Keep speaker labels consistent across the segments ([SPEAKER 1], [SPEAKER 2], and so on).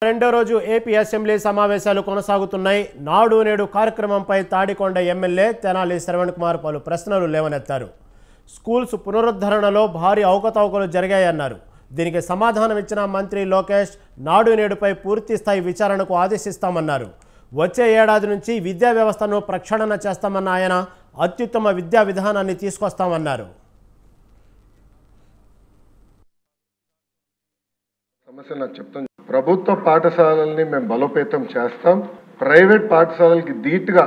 [SPEAKER 1] రెండో రోజు AP assembly సమావేశాలు కొనసాగుతున్నాయి. నాడు నేడు కార్యక్రమంపై తాడికొండ ఎమ్మెల్యే తెనాలి శ్రవణ్ కుమార్ పలు ప్రశ్నలు లేవనెత్తారు. స్కూల్స్ పునరుద్ధరణలో భారీ అవకతవకలు జరిగాయన్నారు. దీనికి సమాధానం ఇచ్చిన మంత్రి లోకేష్ నాడు నేడుపై పూర్తి స్థాయి విచారణకు ఆదేశిస్తామన్నారు. వచ్చే ఏడాది నుంచి విద్యా వ్యవస్థను ప్రక్షాళన చేస్తామన్న ఆయన అత్యుత్తమ విద్యా విధానాన్ని తీసుకొస్తామన్నారు.
[SPEAKER 2] సమస్య నాకు చెప్తాను. ప్రభుత్వ పాఠశాలల్ని మేము బలోపేతం చేస్తాం. ప్రైవేట్ పాఠశాలలకి ధీటుగా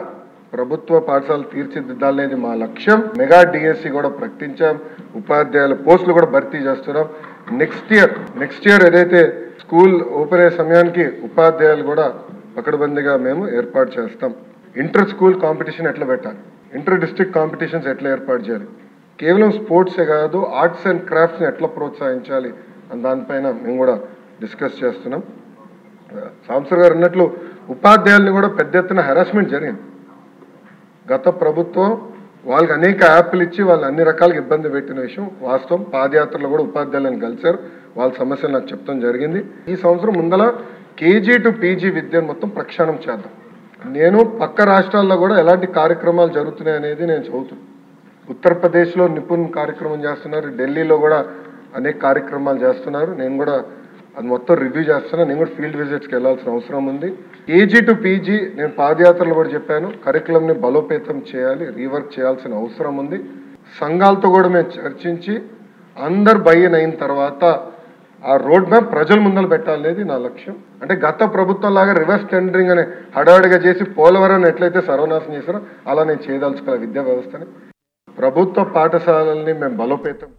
[SPEAKER 2] ప్రభుత్వ పాఠశాలలు తీర్చిదిద్దాలనేది మా లక్ష్యం. మెగా డిఎస్సి కూడా ప్రకటించాం. ఉపాధ్యాయుల పోస్టులు కూడా భర్తీ చేస్తున్నాం. నెక్స్ట్ ఇయర్ ఏదైతే స్కూల్ ఓపెన్ అయ్యే సమయానికి ఉపాధ్యాయులు కూడా పకడ్బందీగా మేము ఏర్పాటు చేస్తాం. ఇంటర్ స్కూల్ కాంపిటీషన్ ఎట్లా పెట్టాలి, ఇంటర్ డిస్ట్రిక్ట్ కాంపిటీషన్స్ ఎట్లా ఏర్పాటు చేయాలి, కేవలం స్పోర్ట్సే కాదు ఆర్ట్స్ అండ్ క్రాఫ్ట్స్ని ఎట్లా ప్రోత్సహించాలి అని దానిపైన మేము కూడా డిస్కస్ చేస్తున్నాం. సాంసర్ గారు అన్నట్లు ఉపాధ్యాయుల్ని కూడా పెద్ద ఎత్తున హెరాస్మెంట్ జరిగింది. గత ప్రభుత్వం వాళ్ళకి అనేక యాప్లు ఇచ్చి వాళ్ళు అన్ని రకాలుగా ఇబ్బంది పెట్టిన విషయం వాస్తవం. పాదయాత్రలో కూడా ఉపాధ్యాయులను కలిశారు, వాళ్ళ సమస్యలు నాకు చెప్తాం జరిగింది. ఈ సంవత్సరం ముందల కేజీ టు పీజీ విద్యను మొత్తం ప్రక్షాళన చేద్దాం. నేను పక్క రాష్ట్రాల్లో కూడా ఎలాంటి కార్యక్రమాలు జరుగుతున్నాయి అనేది నేను చదువుతున్నాను. ఉత్తరప్రదేశ్లో నిపుణ్ కార్యక్రమం చేస్తున్నారు, ఢిల్లీలో కూడా అనేక కార్యక్రమాలు చేస్తున్నారు. నేను కూడా అది మొత్తం రివ్యూ చేస్తున్నా. నేను కూడా ఫీల్డ్ విజిట్స్కి వెళ్ళాల్సిన అవసరం ఉంది. కేజీ టు పీజీ నేను పాదయాత్రలో కూడా చెప్పాను, కరికులంని బలోపేతం చేయాలి, రీవర్క్ చేయాల్సిన అవసరం ఉంది. సంఘాలతో కూడా మేము చర్చించి అందరు బయ్యన్ అయిన తర్వాత ఆ రోడ్ మ్యాప్ ప్రజల ముందర పెట్టాలనేది నా లక్ష్యం. అంటే గత ప్రభుత్వం లాగా రివర్స్ టెండరింగ్ అనే హడావిడిగా చేసి పోలవరాన్ని ఎట్లయితే సర్వనాశనం చేశారో అలా నేను చేయదలుచుకోవాలి విద్యా వ్యవస్థని. ప్రభుత్వ పాఠశాలల్ని మేము బలోపేతం